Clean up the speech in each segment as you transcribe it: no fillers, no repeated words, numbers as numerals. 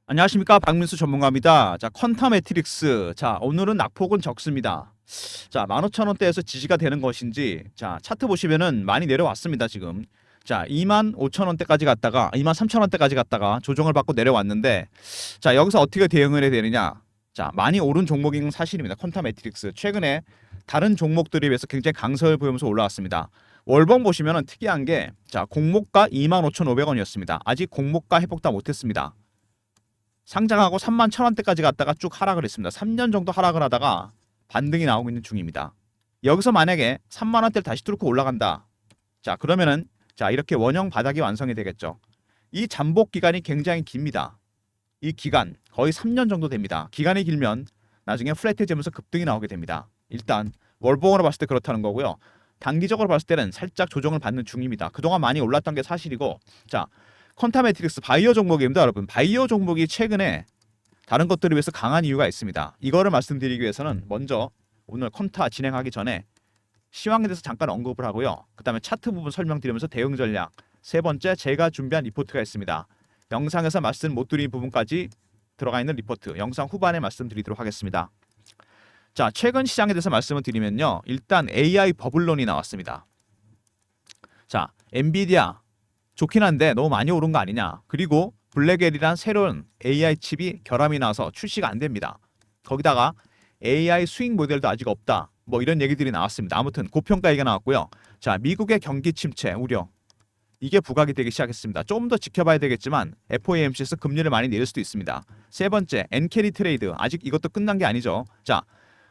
안녕하십니까, 박민수 전문가입니다. 자, 퀀타 매트릭스. 자, 오늘은 낙폭은 적습니다. 자, 15,000원대에서 지지가 되는 것인지, 자, 차트 보시면은 많이 내려왔습니다, 지금. 자, 25,000원대까지 갔다가 23,000원대까지 갔다가 조정을 받고 내려왔는데, 자, 여기서 어떻게 대응을 해야 되느냐? 자, 많이 오른 종목인 건 사실입니다. 퀀타 매트릭스. 최근에 다른 종목들에 비해서 굉장히 강세를 보이면서 올라왔습니다. 월봉 보시면은 특이한 게, 자, 공모가 25,500원이었습니다. 아직 공모가 회복 다 못했습니다. 상장하고 31,000원대까지 갔다가 쭉 하락을 했습니다. 3년 정도 하락을 하다가 반등이 나오고 있는 중입니다. 여기서 만약에 3만원대를 다시 뚫고 올라간다. 자, 그러면은 자, 이렇게 원형 바닥이 완성이 되겠죠. 이 잠복 기간이 굉장히 깁니다. 이 기간 거의 3년 정도 됩니다. 기간이 길면 나중에 플랫해지면서 급등이 나오게 됩니다. 일단 월봉으로 봤을 때 그렇다는 거고요. 단기적으로 봤을 때는 살짝 조정을 받는 중입니다. 그동안 많이 올랐던 게 사실이고, 자, 퀀타 매트릭스 바이오 종목입니다, 여러분. 바이오 종목이 최근에 다른 것들에 비해서 강한 이유가 있습니다. 이거를 말씀드리기 위해서는 먼저 오늘 퀀타 진행하기 전에 시황에 대해서 잠깐 언급을 하고요. 그 다음에 차트 부분 설명드리면서 대응 전략, 세 번째 제가 준비한 리포트가 있습니다. 영상에서 말씀 못 드린 부분까지 들어가 있는 리포트, 영상 후반에 말씀드리도록 하겠습니다. 자, 최근 시장에 대해서 말씀을 드리면요. 일단 AI 버블론이 나왔습니다. 자, 엔비디아 좋긴 한데 너무 많이 오른 거 아니냐. 그리고 블랙엘이란 새로운 AI 칩이 결함이 나서 출시가 안 됩니다. 거기다가 AI 수익 모델도 아직 없다. 뭐 이런 얘기들이 나왔습니다. 아무튼 고평가 얘기가 나왔고요. 자, 미국의 경기 침체 우려. 이게 부각이 되기 시작했습니다. 좀 더 지켜봐야 되겠지만 FOMC에서 금리를 많이 내릴 수도 있습니다. 세 번째, 엔캐리 트레이드. 아직 이것도 끝난 게 아니죠. 자,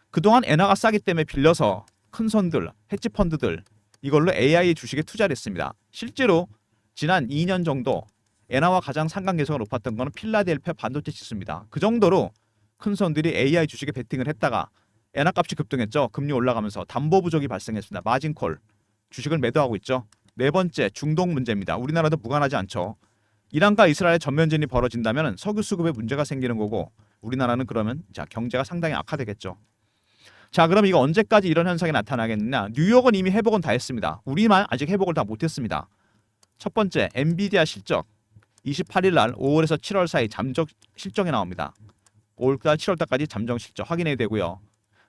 그동안 엔화가 싸기 때문에 빌려서 큰 손들, 헤지 펀드들 이걸로 AI 주식에 투자를 했습니다. 실제로 지난 2년 정도 엔화와 가장 상관계수가 높았던 것은 필라델피아 반도체 지수입니다. 그 정도로 큰 손들이 AI 주식에 베팅을 했다가 엔화 값이 급등했죠. 금리 올라가면서 담보 부족이 발생했습니다. 마진콜 주식을 매도하고 있죠. 네 번째, 중동 문제입니다. 우리나라도 무관하지 않죠. 이란과 이스라엘 전면전이 벌어진다면 석유 수급에 문제가 생기는 거고, 우리나라는 그러면 자, 경제가 상당히 악화되겠죠. 자, 그럼 이거 언제까지 이런 현상이 나타나겠느냐? 뉴욕은 이미 회복은 다 했습니다. 우리만 아직 회복을 다 못했습니다. 첫 번째, 엔비디아 실적 28일 날 5월에서 7월 사이 잠정 실적이 나옵니다. 5월달 7월달까지 잠정 실적 확인해야 되고요.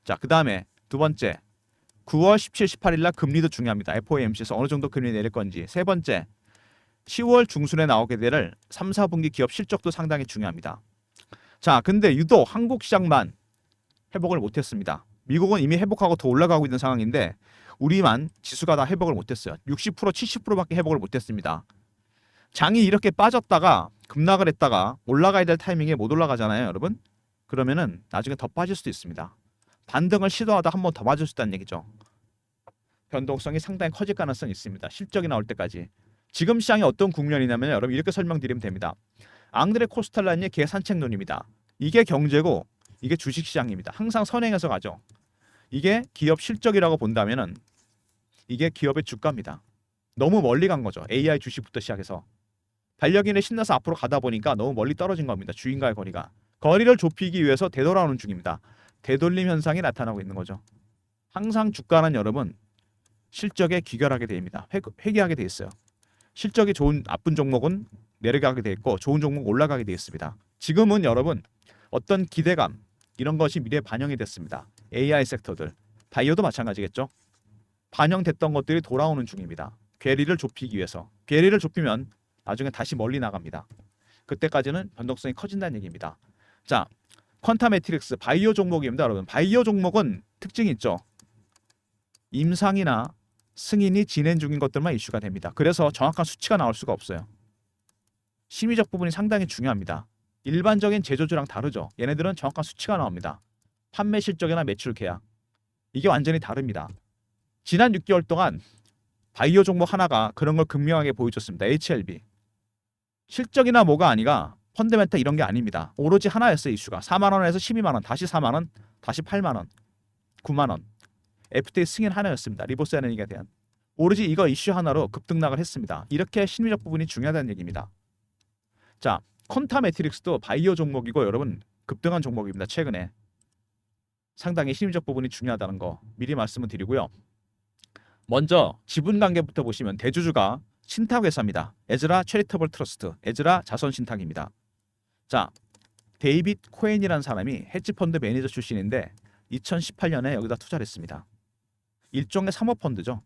자, 그 다음에 두 번째, 9월 17, 18일 날 금리도 중요합니다. FOMC에서 어느 정도 금리 내릴 건지. 세 번째, 10월 중순에 나오게 될 3, 4분기 기업 실적도 상당히 중요합니다. 자, 근데 유독 한국 시장만 회복을 못했습니다. 미국은 이미 회복하고 더 올라가고 있는 상황인데 우리만 지수가 다 회복을 못했어요. 60%, 70%밖에 회복을 못했습니다. 장이 이렇게 빠졌다가 급락을 했다가 올라가야 될 타이밍에 못 올라가잖아요, 여러분. 그러면은 나중에 더 빠질 수도 있습니다. 반등을 시도하다 한 번 더 맞을 수 있다는 얘기죠. 변동성이 상당히 커질 가능성이 있습니다. 실적이 나올 때까지. 지금 시장이 어떤 국면이냐면 여러분 이렇게 설명드리면 됩니다. 앙드레 코스탈라니의 계산책론입니다. 이게 경제고 이게 주식시장입니다. 항상 선행해서 가죠. 이게 기업 실적이라고 본다면은 이게 기업의 주가입니다. 너무 멀리 간 거죠. AI 주식부터 시작해서. 반려견에 신나서 앞으로 가다 보니까 너무 멀리 떨어진 겁니다. 주인과의 거리가. 거리를 좁히기 위해서 되돌아오는 중입니다. 되돌림 현상이 나타나고 있는 거죠. 항상 주가는 여러분 실적에 귀결하게 됩니다. 회귀하게 돼 있어요. 실적이 좋은 나쁜 종목은 내려가게 돼 있고 좋은 종목 올라가게 돼 있습니다. 지금은 여러분 어떤 기대감 이런 것이 미래에 반영이 됐습니다. AI 섹터들, 바이오도 마찬가지겠죠. 반영됐던 것들이 돌아오는 중입니다. 괴리를 좁히기 위해서. 괴리를 좁히면 나중에 다시 멀리 나갑니다. 그때까지는 변동성이 커진다는 얘기입니다. 자, 퀀타 매트릭스 바이오 종목입니다, 여러분. 바이오 종목은 특징이 있죠. 임상이나 승인이 진행 중인 것들만 이슈가 됩니다. 그래서 정확한 수치가 나올 수가 없어요. 심리적 부분이 상당히 중요합니다. 일반적인 제조주랑 다르죠. 얘네들은 정확한 수치가 나옵니다. 판매 실적이나 매출 계약. 이게 완전히 다릅니다. 지난 6개월 동안 바이오 종목 하나가 그런 걸 극명하게 보여줬습니다. HLB. 실적이나 뭐가 아니가 펀드멘탈 이런 게 아닙니다. 오로지 하나였어요. 이슈가 4만 원에서 12만 원, 다시 4만 원, 다시 8만 원, 9만 원. FTA 승인 하나였습니다. 리보스 에너지에 대한. 오로지 이거 이슈 하나로 급등락을 했습니다. 이렇게 심리적 부분이 중요하다는 얘기입니다. 자, 퀀타 매트릭스도 바이오 종목이고 여러분 급등한 종목입니다. 최근에. 상당히 심리적 부분이 중요하다는 거 미리 말씀을 드리고요. 먼저 지분 관계부터 보시면 대주주가 신탁회사입니다. 에즈라 체리터블 트러스트, 에즈라 자선신탁입니다. 자, 데이빗 코엔이라는 사람이 헤지펀드 매니저 출신인데 2018년에 여기다 투자를 했습니다. 일종의 사모펀드죠.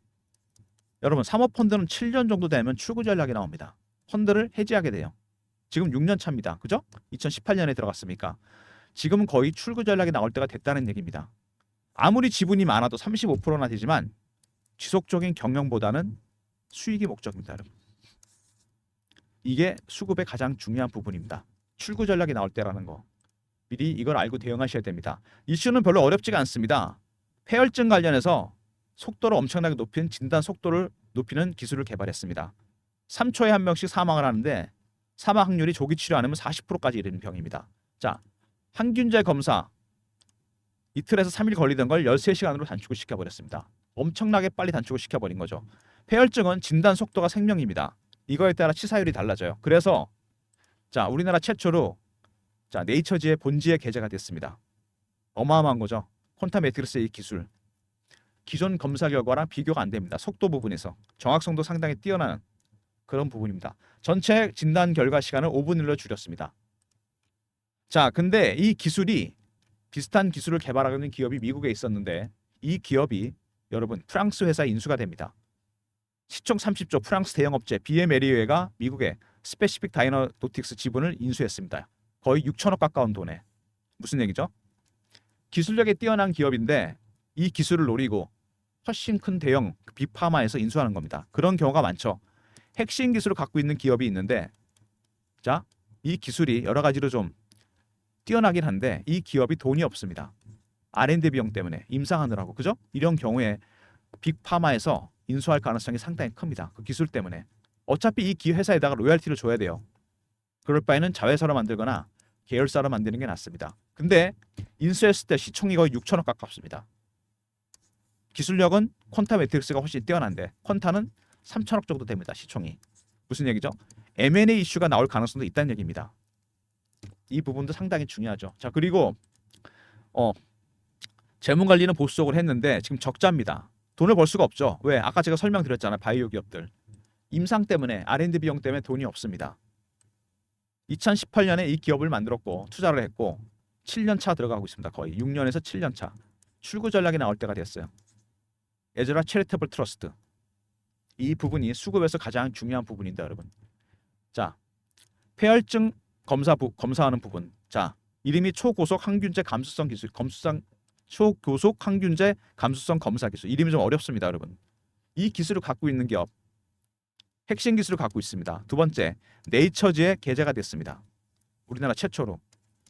여러분 사모펀드는 7년 정도 되면 출구 전략이 나옵니다. 펀드를 해지하게 돼요. 지금 6년 차입니다. 그죠? 2018년에 들어갔으니까 지금은 거의 출구 전략이 나올 때가 됐다는 얘기입니다. 아무리 지분이 많아도 35%나 되지만 지속적인 경영보다는 수익이 목적입니다. 여러분. 이게 수급의 가장 중요한 부분입니다. 출구 전략이 나올 때라는 거. 미리 이걸 알고 대응하셔야 됩니다. 이슈는 별로 어렵지가 않습니다. 폐혈증 관련해서 속도를 엄청나게 높인 진단 속도를 높이는 기술을 개발했습니다. 3초에 한 명씩 사망을 하는데 사망 확률이 조기 치료 안 하면 40%까지 이르는 병입니다. 자, 항균제 검사 이틀에서 3일 걸리던 걸 13시간으로 단축을 시켜버렸습니다. 엄청나게 빨리 단축을 시켜버린 거죠. 폐혈증은 진단 속도가 생명입니다. 이거에 따라 치사율이 달라져요. 그래서 자, 우리나라 최초로 자, 네이처지의 본지에 게재가 됐습니다. 어마어마한 거죠. 퀀텀 매트릭스의 이 기술. 기존 검사 결과랑 비교가 안 됩니다. 속도 부분에서 정확성도 상당히 뛰어난 그런 부분입니다. 전체 진단 결과 시간을 5분 1로 줄였습니다. 자, 근데 이 기술이 비슷한 기술을 개발하고 있는 기업이 미국에 있었는데 이 기업이 여러분 프랑스 회사에 인수가 됩니다. 시총 30조 프랑스 대형업체 비에메리웨가 미국의 스페시픽 다이너노틱스 지분을 인수했습니다. 거의 6천억 가까운 돈에. 무슨 얘기죠? 기술력에 뛰어난 기업인데 이 기술을 노리고 훨씬 큰 대형 빅파마에서 인수하는 겁니다. 그런 경우가 많죠. 핵심 기술을 갖고 있는 기업이 있는데 자, 이 기술이 여러 가지로 좀 뛰어나긴 한데 이 기업이 돈이 없습니다. R&D 비용 때문에 임상하느라고. 그죠? 이런 경우에 빅파마에서 인수할 가능성이 상당히 큽니다. 그 기술 때문에. 어차피 이 회사에다가 로열티를 줘야 돼요. 그럴 바에는 자회사로 만들거나 계열사로 만드는 게 낫습니다. 근데 인수했을 때 시총이 거의 6천억 가깝습니다. 기술력은 퀀타 매트릭스가 훨씬 뛰어난데 퀀타는 3천억 정도 됩니다. 시총이. 무슨 얘기죠? M&A 이슈가 나올 가능성도 있다는 얘기입니다. 이 부분도 상당히 중요하죠. 자, 그리고 재무 관리는 보수적으로 했는데 지금 적자입니다. 돈을 벌 수가 없죠. 왜? 아까 제가 설명드렸잖아요. 바이오 기업들. 임상 때문에 R&D 비용 때문에 돈이 없습니다. 2018년에 이 기업을 만들었고 투자를 했고 7년 차 들어가고 있습니다. 거의 6년에서 7년 차. 출구 전략이 나올 때가 됐어요. 에즈라 체리테블 트러스트. 이 부분이 수급에서 가장 중요한 부분인데 여러분. 자, 폐혈증 검사하는 부분. 자, 이름이 초고속 항균제 감수성 기술. 초고속 항균제 감수성 검사 기술. 이름이 좀 어렵습니다, 여러분. 이 기술을 갖고 있는 기업. 핵심 기술을 갖고 있습니다. 두 번째, 네이처지에 게재가 됐습니다. 우리나라 최초로.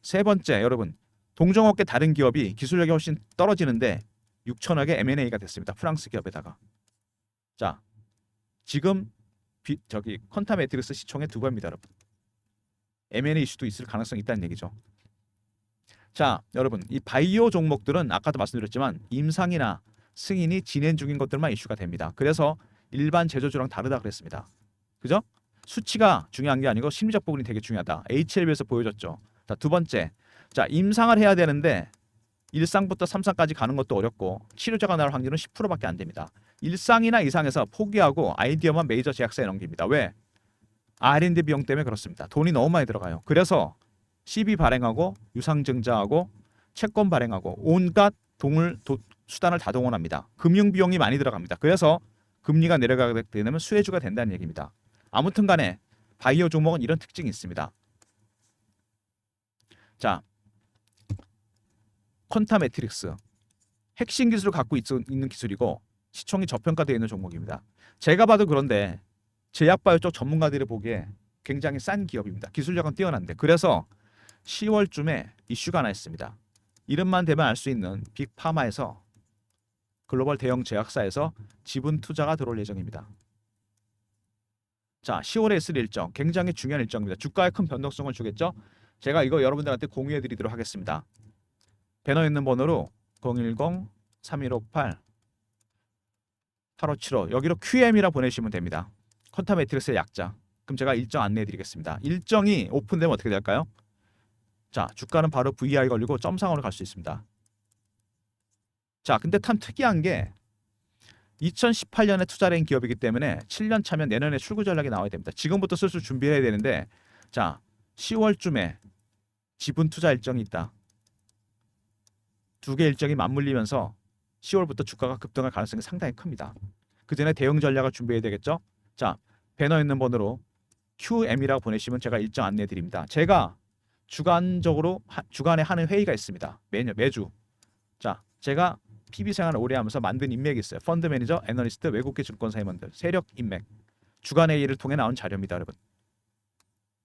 세 번째, 여러분. 동종업계 다른 기업이 기술력이 훨씬 떨어지는데 6천억의 M&A가 됐습니다. 프랑스 기업에다가. 자, 지금 퀀타 매트릭스 시총의 2배입니다, 여러분. M&A 이슈도 있을 가능성이 있다는 얘기죠. 자, 여러분, 이 바이오 종목들은 아까도 말씀드렸지만 임상이나 승인이 진행 중인 것들만 이슈가 됩니다. 그래서 일반 제조주랑 다르다 그랬습니다. 그죠? 수치가 중요한 게 아니고 심리적 부분이 되게 중요하다. HLB에서 보여줬죠. 자, 두 번째. 자, 임상을 해야 되는데 1상부터 3상까지 가는 것도 어렵고 치료자가 나올 확률은 10%밖에 안 됩니다. 1상이나 이상에서 포기하고 아이디어만 메이저 제약사에 넘깁니다. 왜? R&D 비용 때문에 그렇습니다. 돈이 너무 많이 들어가요. 그래서 CB 발행하고 유상증자하고 채권 발행하고 온갖 수단을 다 동원합니다. 금융 비용이 많이 들어갑니다. 그래서 금리가 내려가게 되면 수혜주가 된다는 얘기입니다. 아무튼 간에 바이오 종목은 이런 특징이 있습니다. 자, 퀀타 매트릭스. 핵심 기술을 갖고 있는 기술이고 시총이 저평가되어 있는 종목입니다. 제가 봐도 그런데 제약바이오 쪽 전문가들이 보기에 굉장히 싼 기업입니다. 기술력은 뛰어난데. 그래서 10월쯤에 이슈가 하나 있습니다. 이름만 대면 알 수 있는 빅파마에서 글로벌 대형 제약사에서 지분 투자가 들어올 예정입니다. 자, 10월에 있을 일정, 굉장히 중요한 일정입니다. 주가에 큰 변동성을 주겠죠. 제가 이거 여러분들한테 공유해 드리도록 하겠습니다. 배너에 있는 번호로 010-3158-8575 여기로 QM이라 보내시면 됩니다. 퀀타 매트릭스의 약자. 그럼 제가 일정 안내해 드리겠습니다. 일정이 오픈되면 어떻게 될까요? 자, 주가는 바로 VI 걸리고 점상으로 갈 수 있습니다. 자, 근데 참 특이한 게 2018년에 투자를 한 기업이기 때문에 7년 차면 내년에 출구 전략이 나와야 됩니다. 지금부터 슬슬 준비해야 되는데 자, 10월쯤에 지분 투자 일정이 있다. 두 개 일정이 맞물리면서 10월부터 주가가 급등할 가능성이 상당히 큽니다. 그 전에 대응 전략을 준비해야 되겠죠? 자, 배너 있는 번호로 QM이라고 보내시면 제가 일정 안내해 드립니다. 제가 주간적으로 주간에 하는 회의가 있습니다. 매주. 자, 제가 PB 생활을 오래 하면서 만든 인맥이 있어요. 펀드 매니저, 애널리스트, 외국계 증권사 임원들, 세력 인맥. 주간 회의를 통해 나온 자료입니다, 여러분.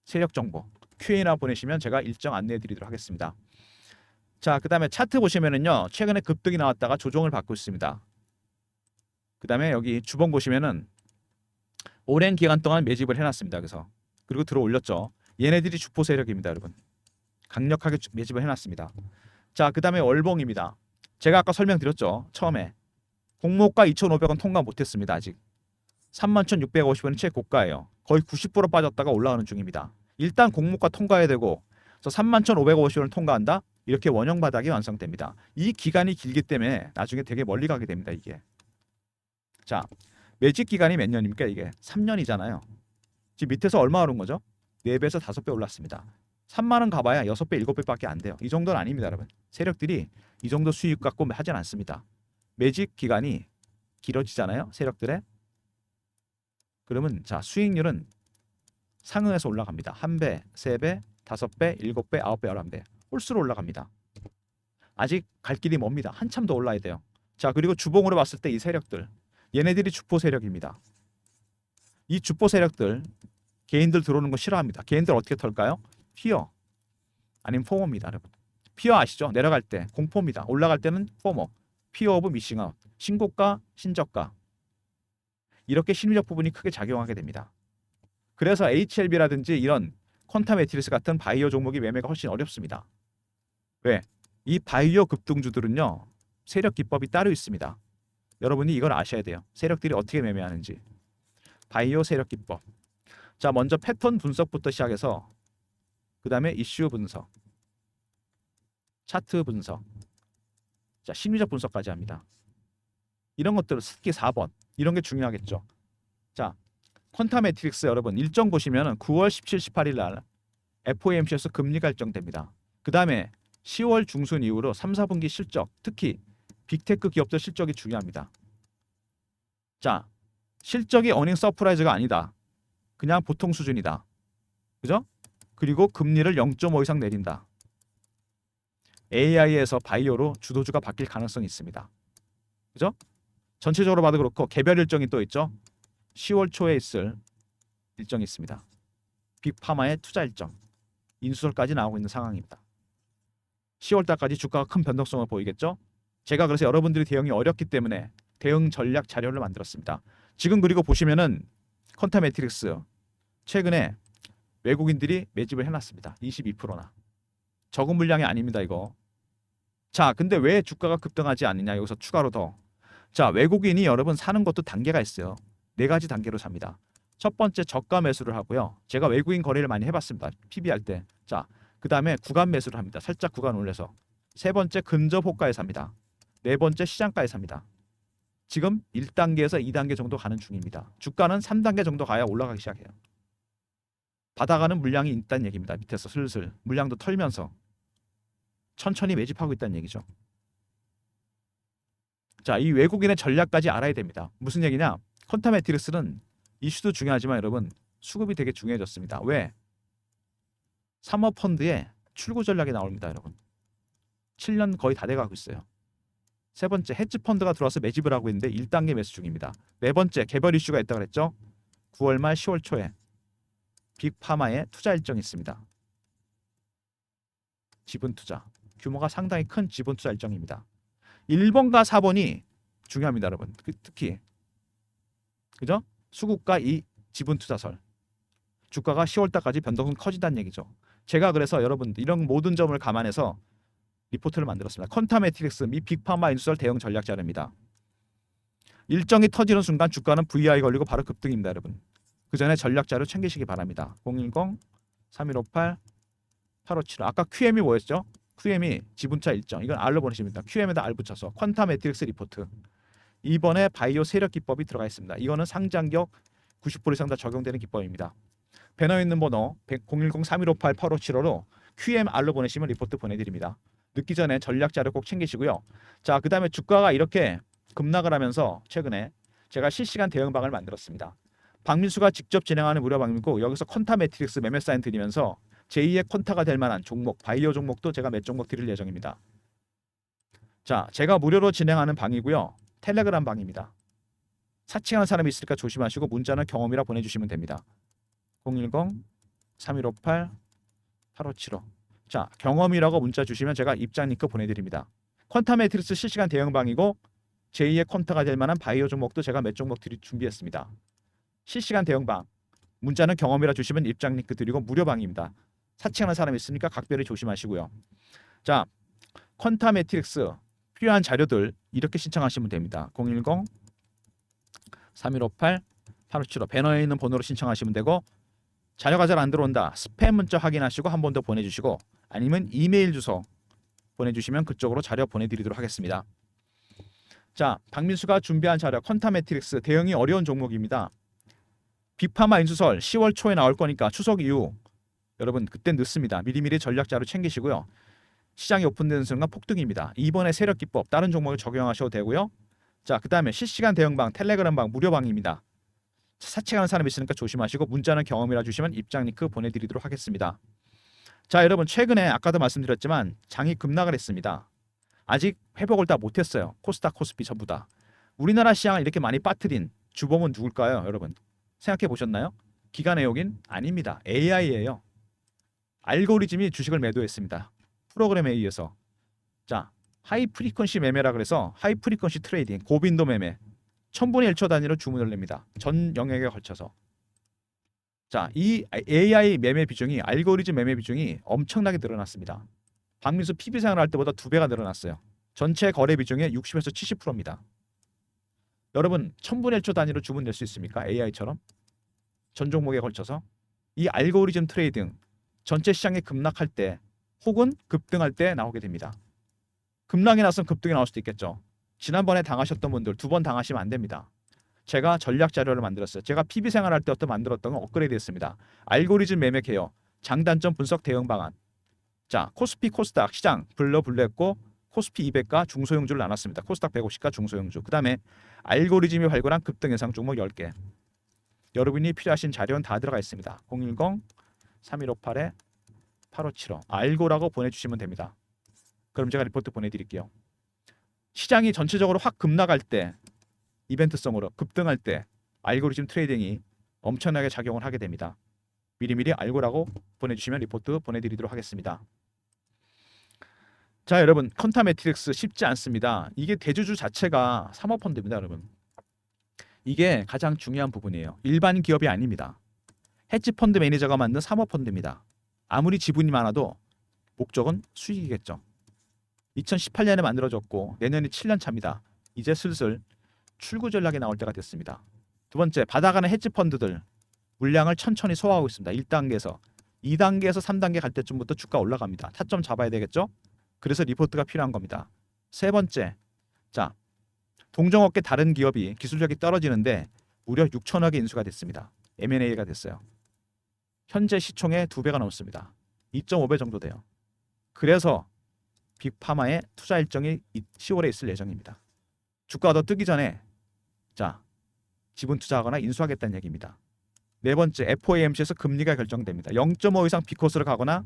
세력 정보. Q&A 보내시면 제가 일정 안내해 드리도록 하겠습니다. 자, 그다음에 차트 보시면은요. 최근에 급등이 나왔다가 조정을 받고 있습니다. 그다음에 여기 주봉 보시면은 오랜 기간 동안 매집을 해놨습니다. 그리고 들어 올렸죠. 얘네들이 주포 세력입니다, 여러분. 강력하게 매집을 해놨습니다. 자, 그다음에 월봉입니다. 제가 아까 설명드렸죠. 처음에 공모가 2,500원 통과 못했습니다. 아직 31,650원이 최고가예요. 거의 90% 빠졌다가 올라가는 중입니다. 일단 공모가 통과해야 되고 31,550원을 통과한다. 이렇게 원형 바닥이 완성됩니다. 이 기간이 길기 때문에 나중에 되게 멀리 가게 됩니다. 이게. 자, 매집 기간이 몇 년입니까? 이게 3년이잖아요. 지금 밑에서 얼마 오른 거죠? 4배에서 5배 올랐습니다. 3만 원 가봐야 6배, 7배밖에 안 돼요. 이 정도는 아닙니다, 여러분. 세력들이 이 정도 수익 갖고 하진 않습니다. 매집 기간이 길어지잖아요, 세력들의. 그러면 자, 수익률은 상응해서 올라갑니다. 1배, 3배, 5배, 7배, 9배, 11배. 홀수로 올라갑니다. 아직 갈 길이 멉니다. 한참 더 올라야 돼요. 자, 그리고 주봉으로 봤을 때 이 세력들. 얘네들이 주포 세력입니다. 이 주포 세력들 개인들 들어오는 거 싫어합니다. 개인들 어떻게 털까요? 피어 아니면 포모입니다, 여러분. 피어 아시죠? 내려갈 때 공포입니다. 올라갈 때는 포모. 피어 오브 미싱아웃. 신고가, 신저가. 이렇게 심리적 부분이 크게 작용하게 됩니다. 그래서 HLB라든지 이런 퀀텀 매트릭스 같은 바이오 종목이 매매가 훨씬 어렵습니다. 왜? 이 바이오 급등주들은요. 세력 기법이 따로 있습니다. 여러분이 이걸 아셔야 돼요. 세력들이 어떻게 매매하는지. 바이오 세력 기법. 자, 먼저 패턴 분석부터 시작해서 그 다음에 이슈 분석, 차트 분석, 자, 심리적 분석까지 합니다. 이런 것들 특히 4번 이런 게 중요하겠죠. 자, 퀀텀 매트릭스 여러분 일정 보시면 9월 17, 18일 날 FOMC에서 금리가 일정됩니다. 그 다음에 10월 중순 이후로 3, 4분기 실적, 특히 빅테크 기업들 실적이 중요합니다. 자, 실적이 어닝 서프라이즈가 아니다. 그냥 보통 수준이다. 그죠? 그리고 금리를 0.5 이상 내린다. AI에서 바이오로 주도주가 바뀔 가능성이 있습니다. 그죠? 전체적으로 봐도 그렇고 개별 일정이 또 있죠. 10월 초에 있을 일정이 있습니다. 빅파마의 투자 일정. 인수설까지 나오고 있는 상황입니다. 10월 달까지 주가가 큰 변동성을 보이겠죠? 제가 그래서 여러분들이 대응이 어렵기 때문에 대응 전략 자료를 만들었습니다. 지금 그리고 보시면은 퀀텀 매트릭스 최근에 외국인들이 매집을 해놨습니다. 22%나. 적은 물량이 아닙니다, 이거. 자, 근데 왜 주가가 급등하지 않느냐? 여기서 추가로 더. 자, 외국인이 여러분 사는 것도 단계가 있어요. 4가지 단계로 삽니다. 첫 번째 저가 매수를 하고요. 제가 외국인 거래를 많이 해봤습니다. PB 할 때. 자, 그 다음에 구간 매수를 합니다. 살짝 구간 올려서. 세 번째 근접 호가에 삽니다. 네 번째 시장가에 삽니다. 지금 1단계에서 2단계 정도 가는 중입니다. 주가는 3단계 정도 가야 올라가기 시작해요. 받아가는 물량이 있다는 얘기입니다. 밑에서 슬슬 물량도 털면서 천천히 매집하고 있다는 얘기죠. 자, 이 외국인의 전략까지 알아야 됩니다. 무슨 얘기냐? 퀀텀 매트릭스는 이슈도 중요하지만 여러분 수급이 되게 중요해졌습니다. 왜? 사모펀드에 출구 전략이 나옵니다, 여러분. 7년 거의 다 돼가고 있어요. 세 번째, 헤지펀드가 들어와서 매집을 하고 있는데 1단계 매수 중입니다. 네 번째, 개별 이슈가 있다고 그랬죠? 9월 말 10월 초에 빅파마의 투자 일정이 있습니다. 지분 투자. 규모가 상당히 큰 지분 투자 일정입니다. 1번과 4번이 중요합니다, 여러분. 특히 그죠? 수급과 이 지분 투자설. 주가가 10월 달까지 변동은 커진다는 얘기죠. 제가 그래서 여러분 이런 모든 점을 감안해서 리포트를 만들었습니다. 퀀텀 매트릭스 미 빅파마 인수설 대응 전략 자료입니다. 일정이 터지는 순간 주가는 VI 걸리고 바로 급등입니다, 여러분. 그 전에 전략 자료 챙기시기 바랍니다. 010-3158-8575. 아까 QM이 뭐였죠? QM이 지분차 일정. 이건 R로 보내시면 됩니다. QM에다 R 붙여서 퀀텀 매트릭스 리포트. 이번에 바이오 세력 기법이 들어가 있습니다. 이거는 상장격 90% 이상 다 적용되는 기법입니다. 배너에 있는 번호 010-3158-8575로 QMR로 보내시면 리포트 보내드립니다. 늦기 전에 전략 자료 꼭 챙기시고요. 자, 그 다음에 주가가 이렇게 급락을 하면서 최근에 제가 실시간 대응방을 만들었습니다. 박민수가 직접 진행하는 무료 방이고 여기서 퀀타 매트릭스 매매 사인 드리면서 제2의 퀀타가 될 만한 종목, 바이오 종목도 제가 몇 종목 드릴 예정입니다. 자, 제가 무료로 진행하는 방이고요. 텔레그램 방입니다. 사칭하는 사람이 있으니까 조심하시고 문자는 경험이라 보내주시면 됩니다. 010-3158-8575. 자, 경험이라고 문자 주시면 제가 입장 링크 보내드립니다. 퀀타 매트릭스 실시간 대응방이고 제2의 퀀타가 될 만한 바이오 종목도 제가 몇 종목 준비했습니다. 실시간 대응방 문자는 경험이라 주시면 입장 링크 드리고 무료방입니다. 사칭하는 사람이 있으니까 각별히 조심하시고요. 자, 퀀타 매트릭스 필요한 자료들 이렇게 신청하시면 됩니다. 010-3158-8575 배너에 있는 번호로 신청하시면 되고 자료가 잘 안 들어온다. 스팸 문자 확인하시고 한 번 더 보내주시고 아니면 이메일 주소 보내주시면 그쪽으로 자료 보내드리도록 하겠습니다. 자, 박민수가 준비한 자료 퀀타 매트릭스 대응이 어려운 종목입니다. 빅파마 인수설 10월 초에 나올 거니까 추석 이후 여러분 그때 늦습니다. 미리미리 전략 자료 챙기시고요. 시장이 오픈되는 순간 폭등입니다. 이번에 세력 기법 다른 종목에 적용하셔도 되고요. 자, 그 다음에 실시간 대응방 텔레그램방 무료방입니다. 사칭하는 사람이 있으니까 조심하시고 문자는 경험이라 주시면 입장 링크 보내드리도록 하겠습니다. 자, 여러분 최근에 아까도 말씀드렸지만 장이 급락을 했습니다. 아직 회복을 다 못했어요. 코스닥 코스피 전부 다. 우리나라 시장을 이렇게 많이 빠뜨린 주범은 누굴까요? 여러분 생각해 보셨나요? 기관 애용인 아닙니다. AI예요. 알고리즘이 주식을 매도했습니다. 프로그램에 의해서. 자, 하이 프리퀀시 매매라 그래서 하이 프리퀀시 트레이딩 고빈도 매매 1000분의 1초 단위로 주문을 냅니다. 전 영역에 걸쳐서. 자, 이 AI 매매 비중이 알고리즘 매매 비중이 엄청나게 늘어났습니다. 박민수 PB 생활 할 때보다 2배가 늘어났어요. 전체 거래 비중의 60에서 70%입니다. 여러분 1000분의 1초 단위로 주문 낼 수 있습니까? AI처럼 전 종목에 걸쳐서. 이 알고리즘 트레이딩 전체 시장이 급락할 때 혹은 급등할 때 나오게 됩니다. 급락이 나서는 급등이 나올 수도 있겠죠. 지난번에 당하셨던 분들 2번 당하시면 안 됩니다. 제가 전략 자료를 만들었어요. 제가 PB 생활할 때부터 만들었던 건 업그레이드 했습니다. 알고리즘 매매 개요, 장단점 분석 대응 방안. 자, 코스피 코스닥 시장 분류했고 코스피 200과 중소형주를 나눴습니다. 코스닥 150과 중소형주. 그 다음에 알고리즘이 발굴한 급등 예상 종목 10개. 여러분이 필요하신 자료는 다 들어가 있습니다. 010-3158-8575 알고라고 보내주시면 됩니다. 그럼 제가 리포트 보내드릴게요. 시장이 전체적으로 확 급락할 때 이벤트성으로 급등할 때 알고리즘 트레이딩이 엄청나게 작용을 하게 됩니다. 미리미리 알고라고 보내주시면 리포트 보내드리도록 하겠습니다. 자, 여러분 퀀타 매트릭스 쉽지 않습니다. 이게 대주주 자체가 사모펀드입니다. 여러분 이게 가장 중요한 부분이에요. 일반 기업이 아닙니다. 헤지펀드 매니저가 만든 사모펀드입니다. 아무리 지분이 많아도 목적은 수익이겠죠. 2018년에 만들어졌고 내년이 7년 차입니다. 이제 슬슬 출구 전략이 나올 때가 됐습니다. 두 번째, 받아가는 헤지펀드들 물량을 천천히 소화하고 있습니다. 1단계에서 2단계에서 3단계 갈 때쯤부터 주가 올라갑니다. 타점 잡아야 되겠죠? 그래서 리포트가 필요한 겁니다. 세 번째, 자, 동종업계 다른 기업이 기술력이 떨어지는데 무려 6천억의 인수가 됐습니다. M&A가 됐어요. 현재 시총의 2배가 넘습니다. 2.5배 정도 돼요. 그래서 빅파마의 투자 일정이 10월에 있을 예정입니다. 주가가 더 뜨기 전에 자, 지분 투자하거나 인수하겠다는 얘기입니다. 네 번째, FOMC에서 금리가 결정됩니다. 0.5 이상 빅코스로 가거나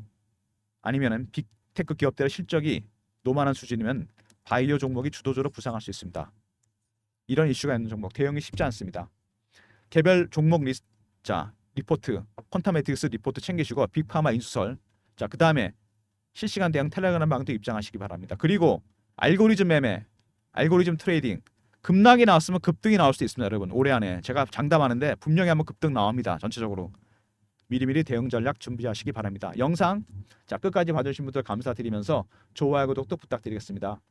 아니면은 빅테크 기업들의 실적이 노만한 수준이면 바이오 종목이 주도적으로 부상할 수 있습니다. 이런 이슈가 있는 종목 대응이 쉽지 않습니다. 개별 종목 리포트, 퀀타 매트릭스 리포트 챙기시고 빅파마 인수설. 자, 그 다음에 실시간 대응 텔레그램 방도 입장하시기 바랍니다. 그리고 알고리즘 매매, 알고리즘 트레이딩 급락이 나왔으면 급등이 나올 수도 있습니다. 여러분 올해 안에 제가 장담하는데 분명히 한번 급등 나옵니다. 전체적으로 미리미리 대응 전략 준비하시기 바랍니다. 영상 자 끝까지 봐주신 분들 감사드리면서 좋아요 구독도 부탁드리겠습니다.